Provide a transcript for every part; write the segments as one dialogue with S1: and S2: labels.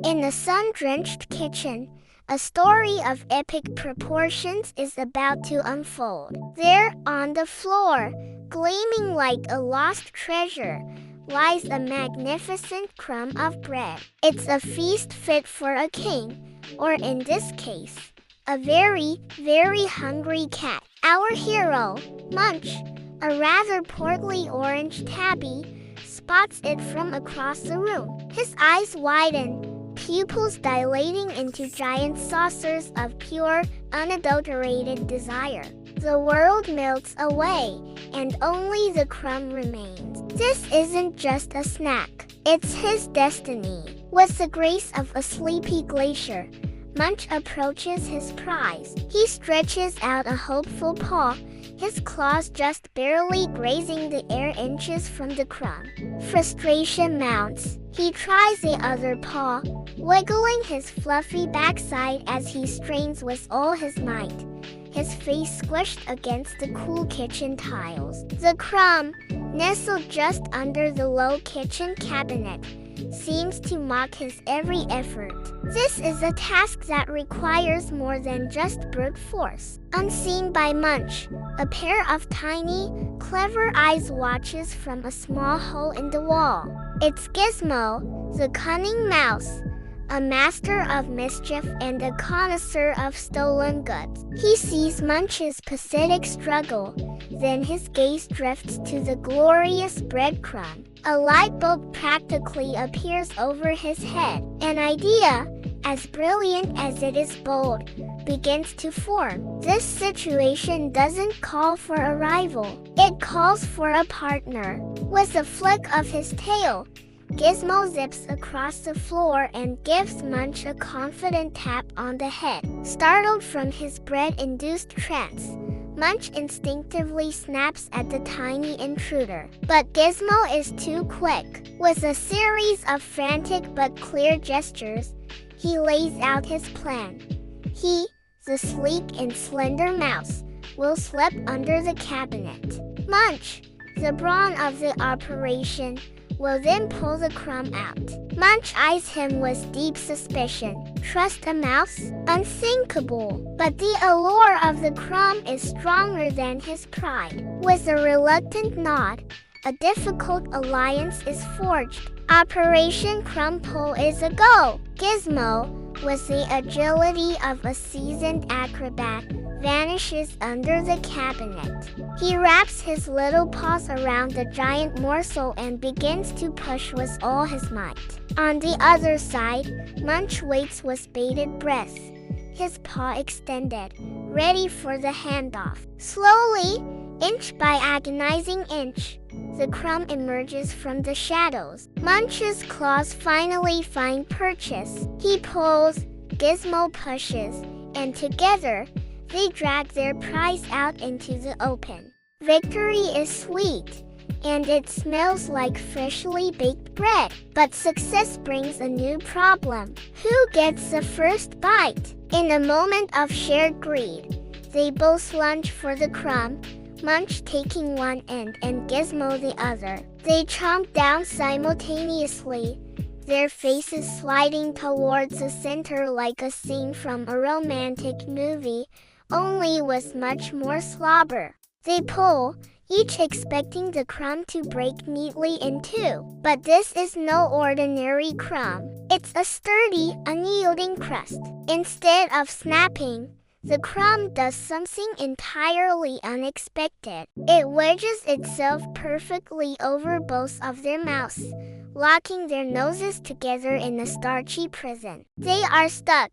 S1: In a sun-drenched kitchen, a story of epic proportions is about to unfold. There, on the floor, gleaming like a lost treasure, lies a magnificent crumb of bread. It's a feast fit for a king, or in this case, a very, very hungry cat. Our hero, Munch, a rather portly orange tabby, spots it from across the room. His eyes widen, pupils dilating into giant saucers of pure, unadulterated desire. The world melts away, and only the crumb remains. This isn't just a snack, it's his destiny. With the grace of a sleepy glacier, Munch approaches his prize. He stretches out a hopeful paw, his claws just barely grazing the air inches from the crumb. Frustration mounts. He tries the other paw, wiggling his fluffy backside as he strains with all his might, his face squished against the cool kitchen tiles. The crumb, nestled just under the low kitchen cabinet, seems to mock his every effort. This is a task that requires more than just brute force. Unseen by Munch, a pair of tiny, clever eyes watches from a small hole in the wall. It's Gizmo, the cunning mouse, a master of mischief and a connoisseur of stolen goods. He sees Munch's pathetic struggle, then his gaze drifts to the glorious breadcrumb. A light bulb practically appears over his head. An idea, as brilliant as it is bold, begins to form. This situation doesn't call for a rival. It calls for a partner. With a flick of his tail, Gizmo zips across the floor and gives Munch a confident tap on the head. Startled from his bread-induced trance, Munch instinctively snaps at the tiny intruder. But Gizmo is too quick. With a series of frantic but clear gestures, he lays out his plan. He, the sleek and slender mouse, will slip under the cabinet. Munch, the brawn of the operation, will then pull the crumb out. Munch eyes him with deep suspicion. Trust a mouse? Unthinkable. But the allure of the crumb is stronger than his pride. With a reluctant nod, a difficult alliance is forged. Operation Crumb Pull is a go. Gizmo, with the agility of a seasoned acrobat, vanishes under the cabinet. He wraps his little paws around the giant morsel and begins to push with all his might. On the other side, Munch waits with bated breath, his paw extended, ready for the handoff. Slowly, inch by agonizing inch, the crumb emerges from the shadows. Munch's claws finally find purchase. He pulls, Gizmo pushes, and together, they drag their prize out into the open. Victory is sweet, and it smells like freshly baked bread. But success brings a new problem. Who gets the first bite? In a moment of shared greed, they both lunge for the crumb, Munch taking one end and Gizmo the other. They chomp down simultaneously, their faces sliding towards the center like a scene from a romantic movie, only with much more slobber. They pull, each expecting the crumb to break neatly in two. But this is no ordinary crumb. It's a sturdy, unyielding crust. Instead of snapping, the crumb does something entirely unexpected. It wedges itself perfectly over both of their mouths, locking their noses together in a starchy prison. They are stuck,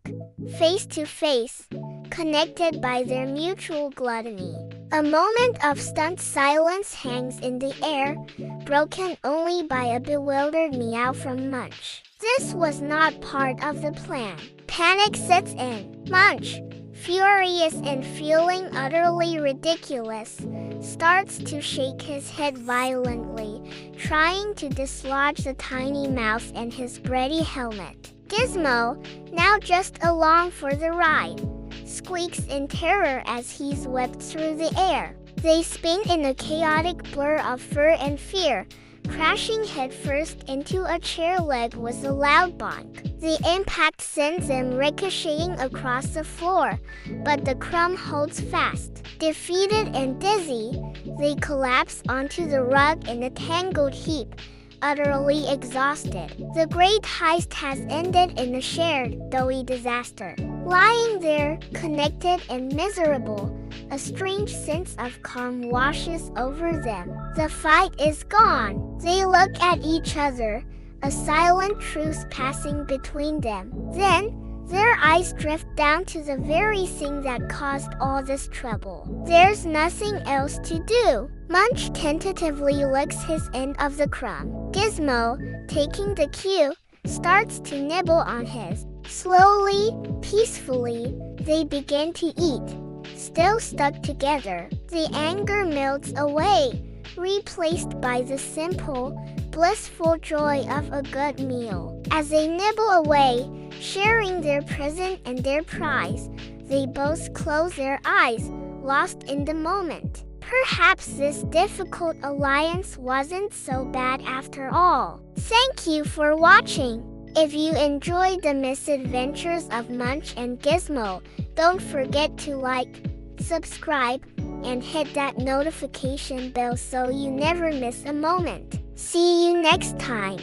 S1: face to face, connected by their mutual gluttony. A moment of stunned silence hangs in the air, broken only by a bewildered meow from Munch. This was not part of the plan. Panic sets in. Munch, furious and feeling utterly ridiculous, starts to shake his head violently, trying to dislodge the tiny mouse and his bready helmet. Gizmo, now just along for the ride, squeaks in terror as he's whipped through the air. They spin in a chaotic blur of fur and fear, Crashing headfirst into a chair leg was a loud bonk. The impact sends them ricocheting across the floor, but the crumb holds fast. Defeated and dizzy, they collapse onto the rug in a tangled heap, utterly exhausted. The great heist has ended in a shared, doughy disaster. Lying there, connected and miserable, a strange sense of calm washes over them. The fight is gone. They look at each other, a silent truce passing between them. Then, their eyes drift down to the very thing that caused all this trouble. There's nothing else to do. Munch tentatively licks his end of the crumb. Gizmo, taking the cue, starts to nibble on his. Slowly, peacefully, they begin to eat. Still stuck together, the anger melts away, replaced by the simple, blissful joy of a good meal. As they nibble away, sharing their present and their prize, they both close their eyes, lost in the moment. Perhaps this difficult alliance wasn't so bad after all. Thank you for watching. If you enjoyed the misadventures of Munch and Gizmo, don't forget to like, subscribe, and hit that notification bell so you never miss a moment. See you next time.